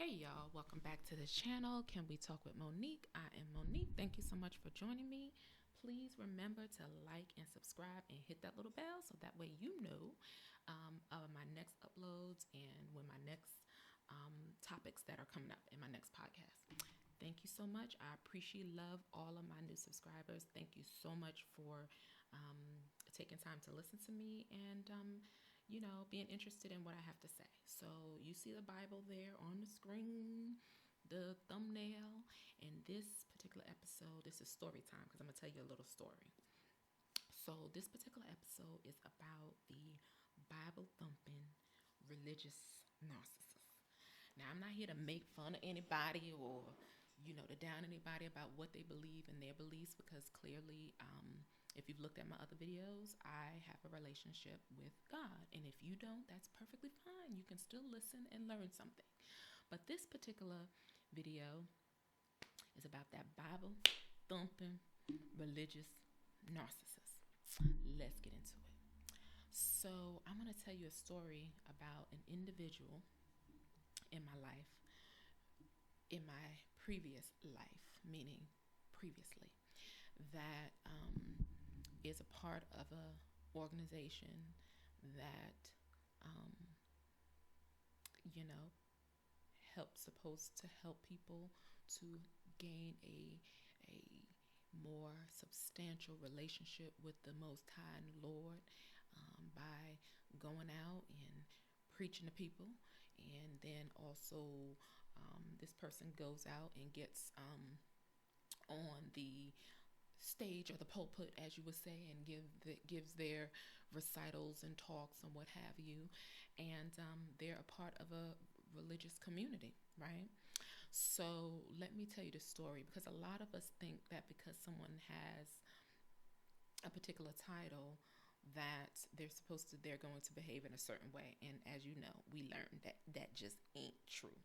Hey y'all, welcome back to the channel. Can we talk with Monique? I am Monique. Thank you so much for joining me. Please remember to like and subscribe and hit that little bell so that way you know of my next uploads and when my next topics that are coming up in my next podcast. Thank you so much. I appreciate love all of my new subscribers. Thank you so much for taking time to listen to me and being interested in what I have to say. So you see the Bible there on the screen, the thumbnail, and this particular episode, this is story time because I'm gonna tell you a little story. So this particular episode is about the Bible thumping religious narcissist. Now I'm not here to make fun of anybody or to down anybody about what they believe and their beliefs because clearly if you've looked at my other videos, I have a relationship with God. And if you don't, that's perfectly fine. You can still listen and learn something. But this particular video is about that Bible thumping religious narcissist. Let's get into it. So I'm going to tell you a story about an individual in my life, in my previous life, meaning previously, that is a part of a organization that supposed to help people to gain a more substantial relationship with the Most High and Lord by going out and preaching to people, and then also this person goes out and gets on the stage or the pulpit, as you would say, and gives their recitals and talks and what have you, and they're a part of a religious community, right? So let me tell you the story, because a lot of us think that because someone has a particular title that they're going to behave in a certain way, and as you know, we learned that just ain't true.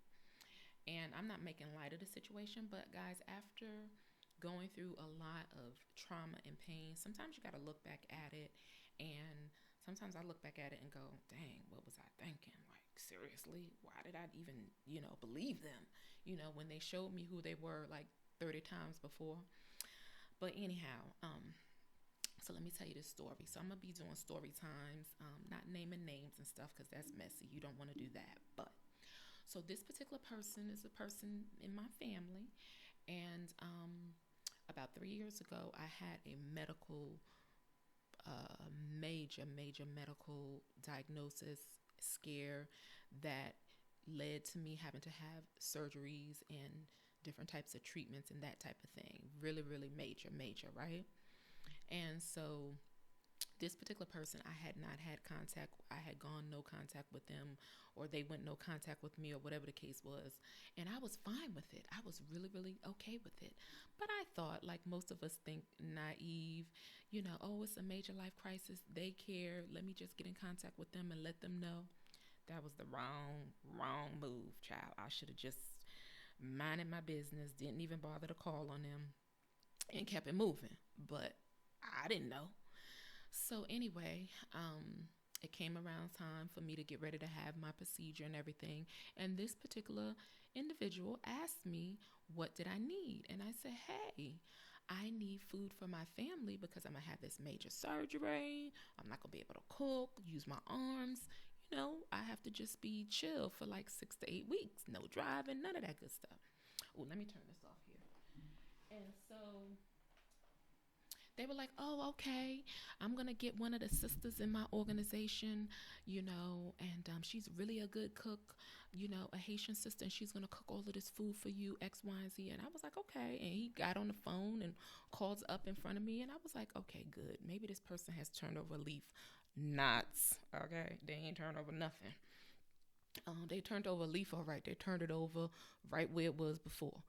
And I'm not making light of the situation, but guys, after going through a lot of trauma and pain, sometimes you got to look back at it, and sometimes I look back at it and go, dang, what was I thinking? Like, seriously, why did I even believe them when they showed me who they were like 30 times before? But anyhow, so let me tell you this story. So I'm gonna be doing story times, not naming names and stuff because that's messy. You don't want to do that. But so this particular person is a person in my family, and about 3 years ago, I had a major medical diagnosis scare that led to me having to have surgeries and different types of treatments and that type of thing. Really, really major, right? And so this particular person, I had not had contact. I had gone no contact with them, or they went no contact with me, or whatever the case was. And I was fine with it. I was really, really okay with it. But I thought, like most of us think, naive, oh, it's a major life crisis. They care. Let me just get in contact with them and let them know. That was the wrong move, child. I should have just minded my business, didn't even bother to call on them, and kept it moving. But I didn't know. So anyway, it came around time for me to get ready to have my procedure and everything. And this particular individual asked me, what did I need? And I said, hey, I need food for my family because I'm going to have this major surgery. I'm not going to be able to cook, use my arms. I have to just be chill for like 6 to 8 weeks. No driving, none of that good stuff. Oh, let me turn this off here. And so they were like, oh, okay, I'm going to get one of the sisters in my organization, and she's really a good cook, a Haitian sister, and she's going to cook all of this food for you, X, Y, and Z. And I was like, okay. And he got on the phone and calls up in front of me. And I was like, okay, good. Maybe this person has turned over a leaf. Knots, okay? They ain't turned over nothing. They turned over a leaf, all right. They turned it over right where it was before.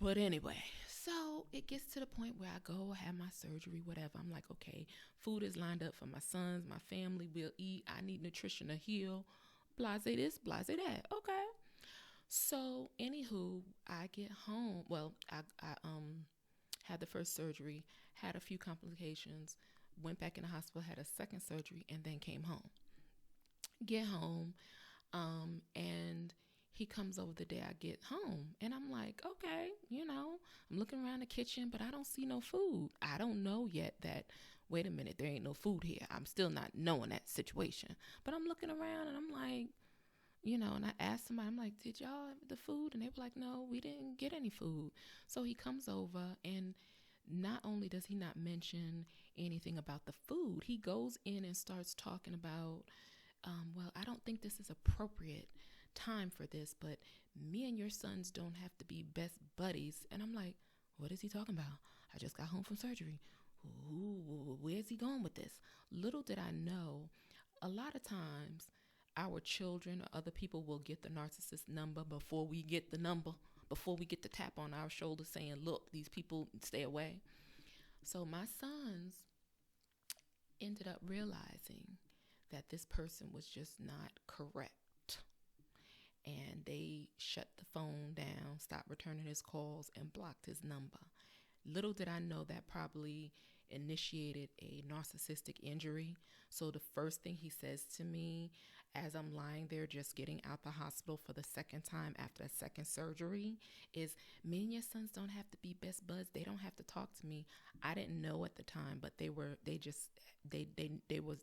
But anyway, so it gets to the point where I go have my surgery, whatever. I'm like, okay, food is lined up for my sons, my family will eat. I need nutrition to heal. Blase this, blase that. Okay. So anywho, I get home. Well, I had the first surgery, had a few complications, went back in the hospital, had a second surgery, and then came home. Get home, and He comes over the day I get home, and I'm like, okay, I'm looking around the kitchen, but I don't see no food. I don't know yet that, wait a minute, there ain't no food here. I'm still not knowing that situation. But I'm looking around and I'm like, and I asked somebody, I'm like, did y'all have the food? And they were like, no, we didn't get any food. So he comes over, and not only does he not mention anything about the food, he goes in and starts talking about, well, I don't think this is appropriate time for this, but me and your sons don't have to be best buddies. And I'm like, what is he talking about? I just got home from surgery. Ooh, where's he going with this? Little did I know, a lot of times our children or other people will get the narcissist number before we get the number, before we get the tap on our shoulder saying, look, these people, stay away. So my sons ended up realizing that this person was just not correct. And they shut the phone down, stopped returning his calls, and blocked his number. Little did I know that probably initiated a narcissistic injury. So the first thing he says to me as I'm lying there just getting out the hospital for the second time after a second surgery is, me and your sons don't have to be best buds. They don't have to talk to me. I didn't know at the time, but they were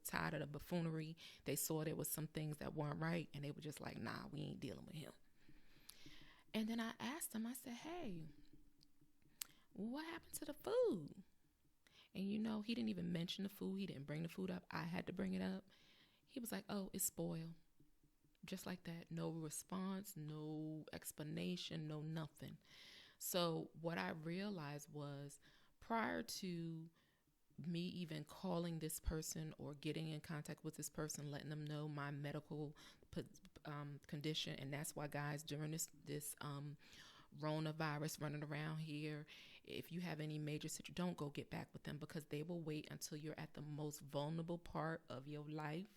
tired of the buffoonery. They saw there was some things that weren't right, and they were just like, nah, we ain't dealing with him. And then I asked him, I said, hey, what happened to the food? And he didn't even mention the food. He didn't bring the food up. I had to bring it up. He was like, oh, it's spoiled. Just like that. No response, no explanation, no nothing. So what I realized was, prior to me even calling this person or getting in contact with this person, letting them know my medical condition, and that's why, guys, during this coronavirus running around here, if you have any major situation, don't go get back with them, because they will wait until you're at the most vulnerable part of your life,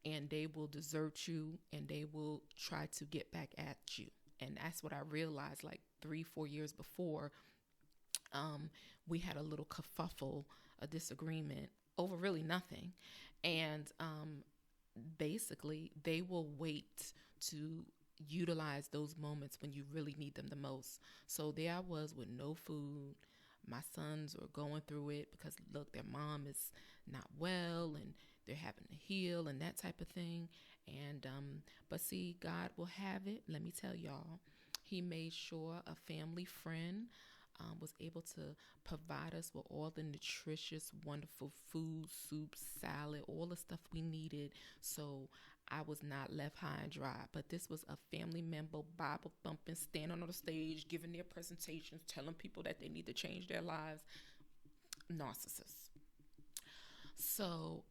and they will desert you, and they will try to get back at you. And that's what I realized, like 3-4 years before. We had a little kerfuffle, a disagreement over really nothing. And basically, they will wait to utilize those moments when you really need them the most. So there I was with no food. My sons are going through it because, look, their mom is not well and they're having to heal and that type of thing. And but see, God will have it. Let me tell y'all, he made sure a family friend was able to provide us with all the nutritious, wonderful food, soup, salad, all the stuff we needed. So I was not left high and dry. But this was a family member, Bible thumping, standing on the stage, giving their presentations, telling people that they need to change their lives. Narcissists. So,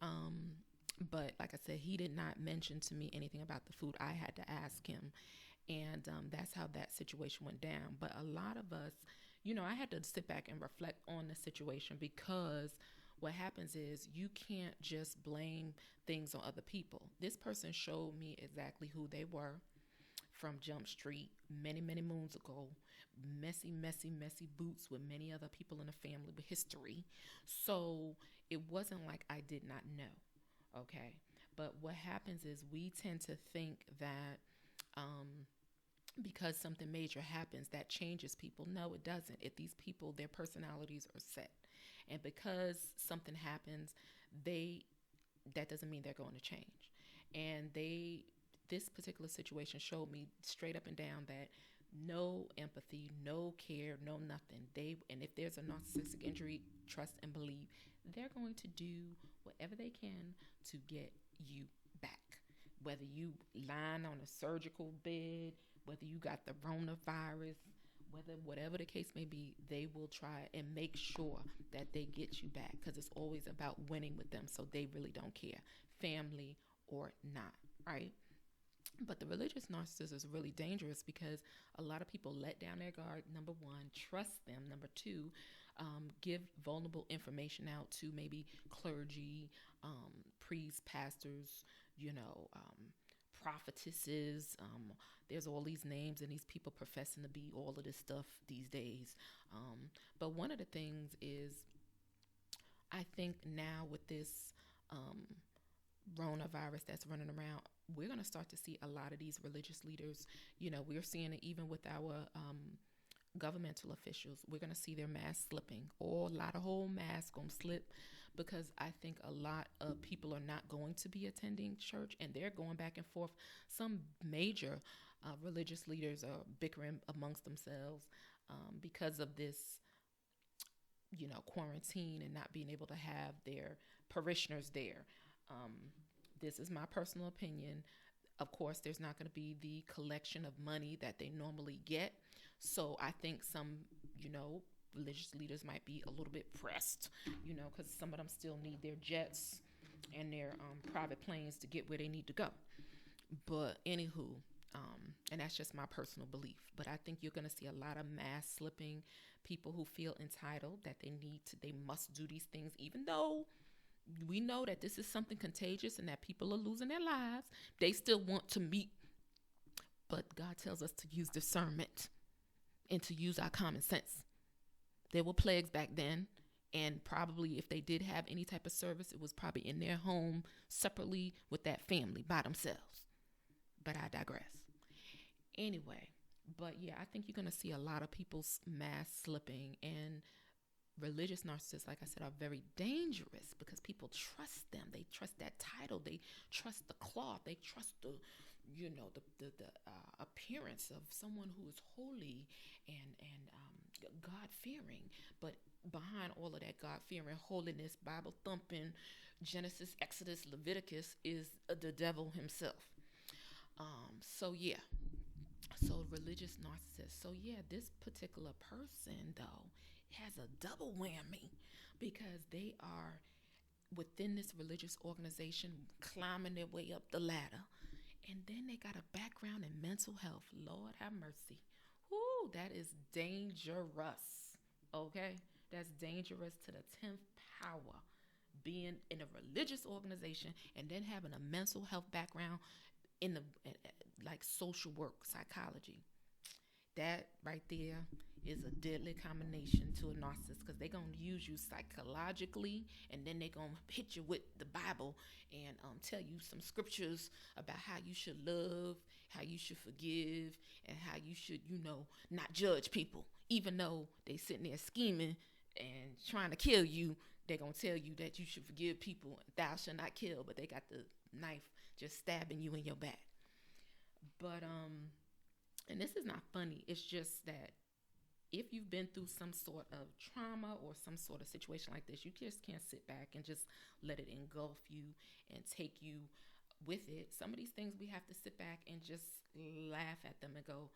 but like I said, he did not mention to me anything about the food. I had to ask him. And that's how that situation went down. But a lot of us, I had to sit back and reflect on the situation, because what happens is you can't just blame things on other people. This person showed me exactly who they were from Jump Street many, many moons ago. Messy, messy, messy boots with many other people in the family with history. So it wasn't like I did not know. Okay. But what happens is we tend to think that because something major happens, that changes people. No, it doesn't. If these people, their personalities are set. And because something happens, that doesn't mean they're going to change. And this particular situation showed me straight up and down that no empathy, no care, no nothing. And if there's a narcissistic injury, trust and believe they're going to do whatever they can to get you back. Whether you lying on a surgical bed, whether you got the coronavirus, whatever the case may be, they will try and make sure that they get you back, because it's always about winning with them. So they really don't care, family or not, right? But the religious narcissist is really dangerous, because a lot of people let down their guard. Number one, trust them. Number two, give vulnerable information out to maybe clergy, priests, pastors, prophetesses. There's all these names and these people professing to be all of this stuff these days. But one of the things is, I think now with this coronavirus that's running around, we're going to start to see a lot of these religious leaders. We're seeing it even with our governmental officials. We're going to see their mask slipping, or a lot of whole masks going to slip, because I think a lot of people are not going to be attending church, and they're going back and forth. Some major religious leaders are bickering amongst themselves because of this, quarantine and not being able to have their parishioners there. Um, this is my personal opinion. Of course, there's not going to be the collection of money that they normally get. So I think some, religious leaders might be a little bit pressed, because some of them still need their jets and their private planes to get where they need to go. But anywho, and that's just my personal belief. But I think you're going to see a lot of mass slipping, people who feel entitled that they must do these things, even though we know that this is something contagious and that people are losing their lives. They still want to meet. But God tells us to use discernment and to use our common sense. There were plagues back then, and probably if they did have any type of service, it was probably in their home separately with that family by themselves. But I digress. Anyway, but yeah, I think you're going to see a lot of people's mask slipping, and religious narcissists, like I said, are very dangerous because people trust them. They trust that title. They trust the cloth. They trust the appearance of someone who is holy and God-fearing. But behind all of that God-fearing, holiness, Bible thumping, Genesis, Exodus, Leviticus is the devil himself. So religious narcissist. So yeah, this particular person though has a double whammy, because they are within this religious organization climbing their way up the ladder, and then they got a background in mental health. Lord have mercy. Whoo, that is dangerous. Okay, that's dangerous to the 10th power. Being in a religious organization and then having a mental health background in the like social work, psychology. That right there is a deadly combination to a narcissist, because they're going to use you psychologically, and then they're going to hit you with the Bible and tell you some scriptures about how you should love, how you should forgive, and how you should, not judge people. Even though they sitting there scheming and trying to kill you, they're going to tell you that you should forgive people, thou shalt not kill, but they got the knife just stabbing you in your back. But and this is not funny. It's just that if you've been through some sort of trauma or some sort of situation like this, you just can't sit back and just let it engulf you and take you with it. Some of these things we have to sit back and just laugh at them and go,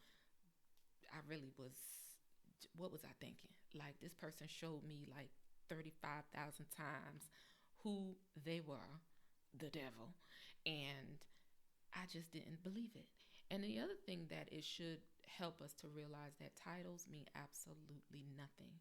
what was I thinking? Like, this person showed me like 35,000 times who they were, the devil, and I just didn't believe it. And the other thing that it should help us to realize that titles mean absolutely nothing.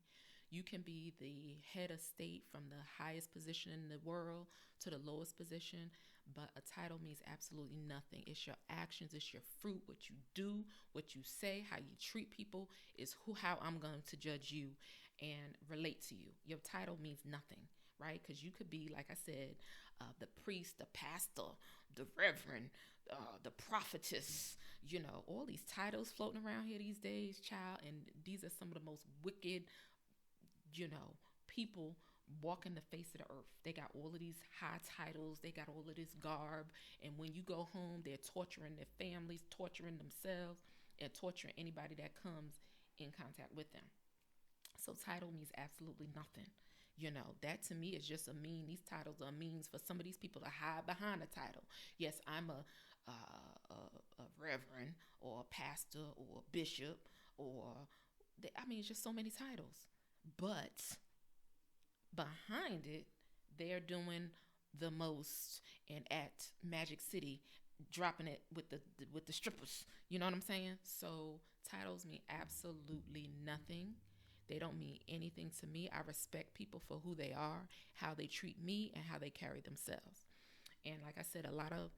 You can be the head of state from the highest position in the world to the lowest position, but a title means absolutely nothing. It's your actions, it's your fruit, what you do, what you say, how you treat people is how I'm going to judge you and relate to you. Your title means nothing, right? Because you could be, like I said, the priest, the pastor, the reverend, the prophetess, all these titles floating around here these days, child. And these are some of the most wicked, people walking the face of the earth. They got all of these high titles. They got all of this garb. And when you go home, they're torturing their families, torturing themselves, and torturing anybody that comes in contact with them. So title means absolutely nothing. That to me is just a mean. These titles are means for some of these people to hide behind a title. Yes, I'm a reverend or a pastor or a bishop, it's just so many titles. But behind it, they're doing the most, and at Magic City, dropping it with the strippers. You know what I'm saying? So titles mean absolutely nothing. They don't mean anything to me. I respect people for who they are, how they treat me, and how they carry themselves. And like I said, a lot of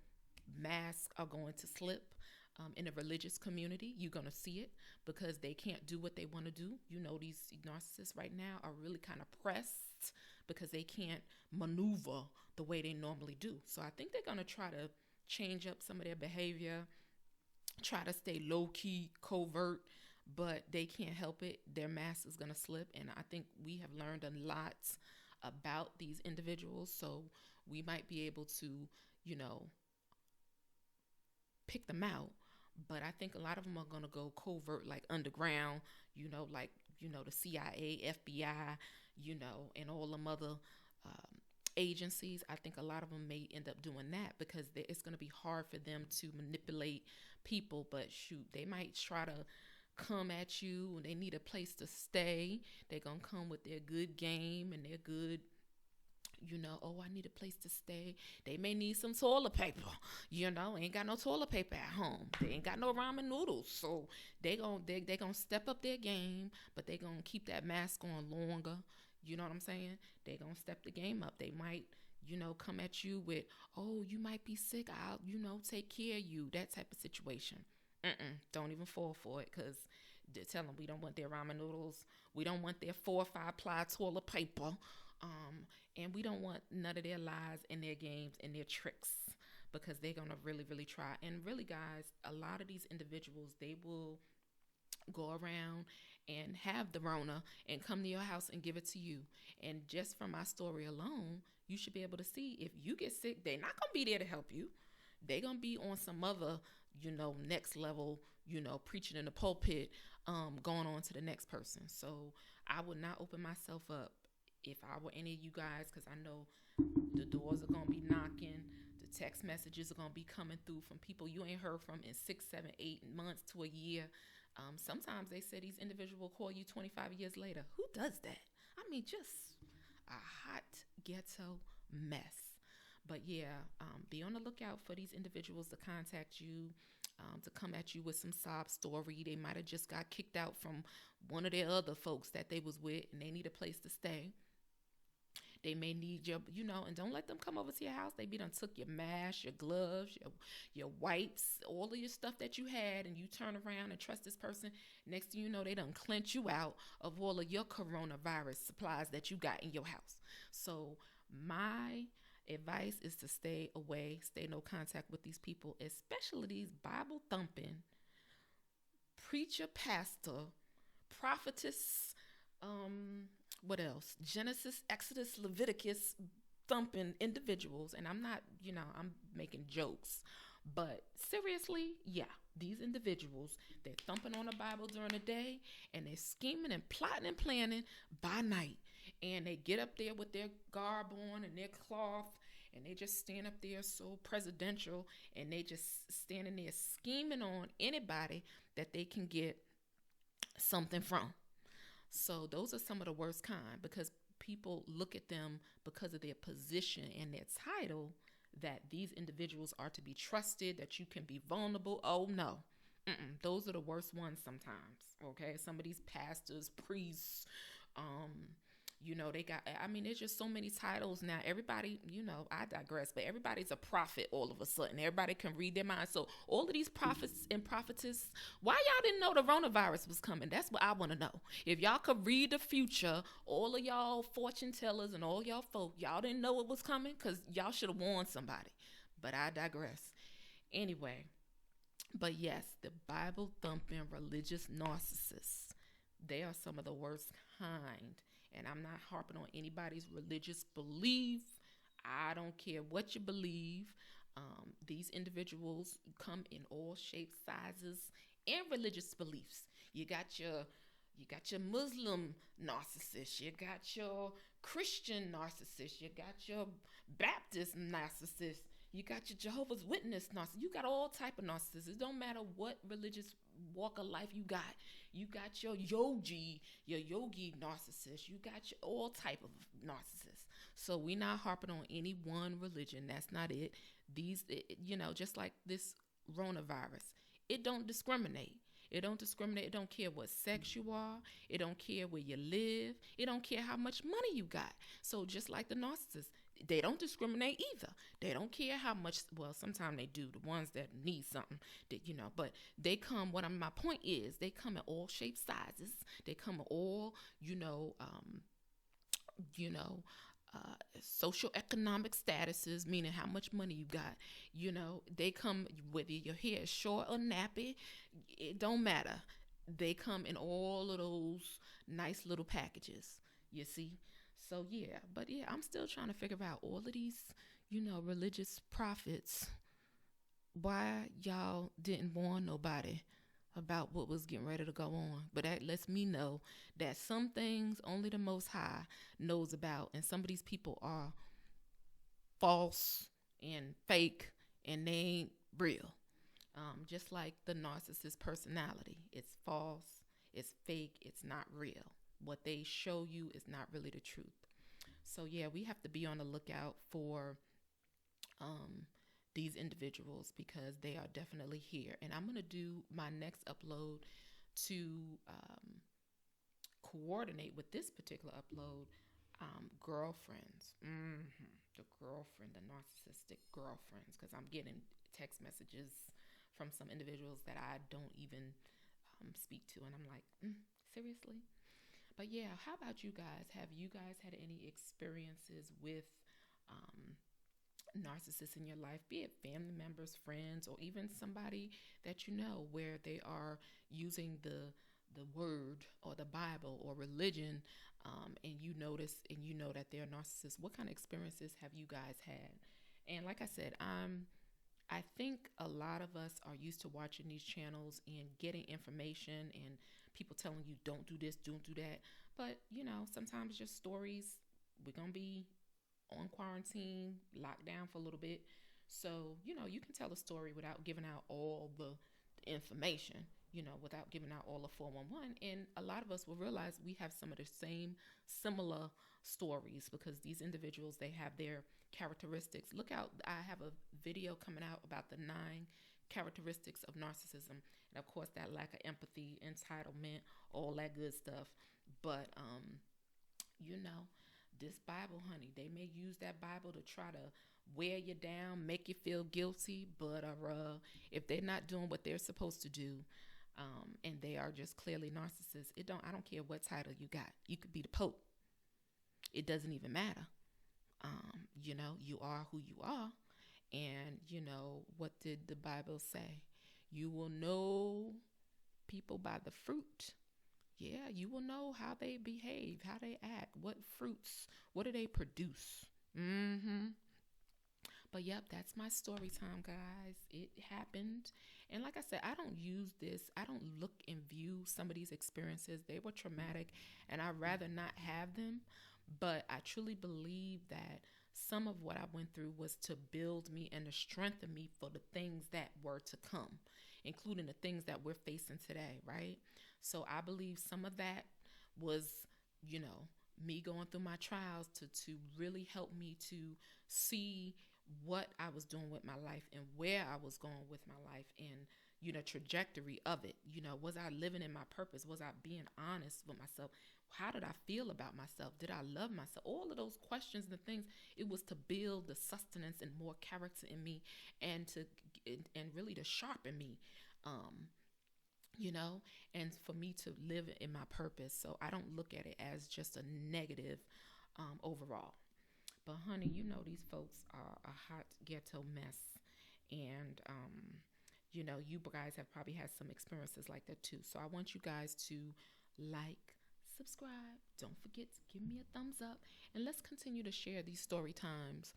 masks are going to slip. In the religious community, you're going to see it because they can't do what they want to do. These narcissists right now are really kind of pressed because they can't maneuver the way they normally do. So I think they're going to try to change up some of their behavior, try to stay low key, covert, but they can't help it. Their mask is going to slip. And I think we have learned a lot about these individuals. So we might be able to, you know, pick them out. But I think a lot of them are going to go covert, like underground, like, the CIA, FBI, and all them other agencies. I think a lot of them may end up doing that because it's going to be hard for them to manipulate people. But shoot, they might try to come at you and they need a place to stay. They're going to come with their good game and their good, oh, I need a place to stay. They may need some toilet paper, ain't got no toilet paper at home. They ain't got no ramen noodles. So they gonna step up their game, but they gonna keep that mask on longer. You know what I'm saying? They gonna step the game up. They might, come at you with, oh, you might be sick. I'll, take care of you. That type of situation. Don't even fall for it, because tell them we don't want their ramen noodles. We don't want their 4 or 5 ply toilet paper. And we don't want none of their lies and their games and their tricks, because they're going to really, really try. And really, guys, a lot of these individuals, they will go around and have the Rona and come to your house and give it to you. And just from my story alone, you should be able to see if you get sick, they're not going to be there to help you. They're going to be on some other, next level, preaching in the pulpit, going on to the next person. So I would not open myself up if I were any of you guys, because I know the doors are going to be knocking. The text messages are going to be coming through from people you ain't heard from in 6, 7, 8 months to a year. Sometimes they say these individuals will call you 25 years later. Who does that? I mean, just a hot ghetto mess. But yeah, be on the lookout for these individuals to contact you, to come at you with some sob story. They might have just got kicked out from one of their other folks that they was with, and they need a place to stay. They may need your, and don't let them come over to your house. They be done took your mask, your gloves, your wipes, all of your stuff that you had, and you turn around and trust this person. Next thing you know, they done clench you out of all of your coronavirus supplies that you got in your house. So my advice is to stay away, stay no contact with these people, especially these Bible thumping, preacher, pastor, prophetess, what else? Genesis, Exodus, Leviticus thumping individuals. And I'm not, I'm making jokes. But seriously, yeah, these individuals, they're thumping on the Bible during the day, and they're scheming and plotting and planning by night. And they get up there with their garb on and their cloth, and they just stand up there so presidential, and they just standing there scheming on anybody that they can get something from. So those are some of the worst kind, because people look at them because of their position and their title, that these individuals are to be trusted, that you can be vulnerable. Oh, no. Those are the worst ones sometimes, okay? Some of these pastors, priests, they got, there's just so many titles now. Everybody, I digress, but everybody's a prophet all of a sudden. Everybody can read their mind. So all of these prophets and prophetess, why y'all didn't know the coronavirus was coming? That's what I want to know. If y'all could read the future, all of y'all fortune tellers and all y'all folk, y'all didn't know it was coming, because y'all should have warned somebody. But I digress. Anyway, but yes, the Bible thumping religious narcissists, they are some of the worst kind. And I'm not harping on anybody's religious belief. I don't care what you believe. These individuals come in all shapes, sizes, and religious beliefs. You got your Muslim narcissist. You got your Christian narcissist. You got your Baptist narcissist. You got your Jehovah's Witness narcissist. You got all type of narcissists. It don't matter what religious walk of life you got. You got your yogi narcissist. You got your all type of narcissists. So we're not harping on any one religion. That's not it. These, just like this coronavirus, it don't discriminate. It don't discriminate. It don't care what sex you are. It don't care where you live. It don't care how much money you got. So just like the narcissists, they don't discriminate either. They don't care how much, well, sometimes they do, the ones that need something, that, but they come, my point is, they come in all shapes, sizes. They come in all, social economic statuses, meaning how much money you got. They come, whether your hair is short or nappy, it don't matter. They come in all of those nice little packages, you see. So yeah, but yeah, I'm still trying to figure out all of these, religious prophets, why y'all didn't warn nobody about what was getting ready to go on. But that lets me know that some things only the Most High knows about, and some of these people are false and fake, and they ain't real. Just like the narcissist personality, it's false, it's fake, it's not real. What they show you is not really the truth. So yeah, we have to be on the lookout for um, these individuals because they are definitely here. And I'm gonna do my next upload to um, coordinate with this particular upload. Girlfriends, the girlfriend, the narcissistic girlfriends, because I'm getting text messages from some individuals that I don't even speak to, and I'm like, seriously. But yeah, how about you guys? Have you guys had any experiences with um, narcissists in your life, be it family members, friends, or even somebody that you know, where they are using the word or the Bible or religion, and you notice and you know that they're narcissists? What kind of experiences have you guys had? And like I said, I think a lot of us are used to watching these channels and getting information and people telling you don't do this, don't do that. But sometimes just stories. We're gonna be on quarantine, locked down for a little bit. So, you can tell a story without giving out all the information, without giving out all the 411. And a lot of us will realize we have some of the same similar stories because these individuals, they have their characteristics. Look out, I have a video coming out about the 9 characteristics of narcissism. And of course, that lack of empathy, entitlement, all that good stuff. But, you know, this Bible, honey, they may use that Bible to try to wear you down, make you feel guilty. But if they're not doing what they're supposed to do, and they are just clearly narcissists, I don't care what title you got. You could be the Pope. It doesn't even matter. You are who you are. And, what did the Bible say? You will know people by the fruit. Yeah, you will know how they behave, how they act, what fruits, what do they produce. But yep, that's my story time, guys. It happened. And like I said, I don't use this. I don't look and view some of these experiences. They were traumatic and I'd rather not have them. But I truly believe that some of what I went through was to build me and to strengthen me for the things that were to come, including the things that we're facing today, right? So I believe some of that was, me going through my trials to really help me to see what I was doing with my life and where I was going with my life and, trajectory of it. Was I living in my purpose? Was I being honest with myself? How did I feel about myself? Did I love myself? All of those questions and the things, it was to build the sustenance and more character in me and really to sharpen me. You know, and for me to live in my purpose. So I don't look at it as just a negative overall. But honey, these folks are a hot ghetto mess. And, you guys have probably had some experiences like that too. So I want you guys to like, subscribe. Don't forget to give me a thumbs up. And let's continue to share these story times.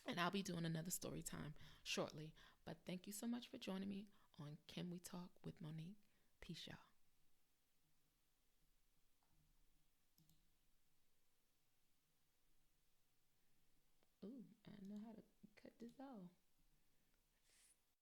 And I'll be doing another story time shortly. But thank you so much for joining me on Can We Talk with Monique. Peace, y'all. Ooh, I know how to cut this off.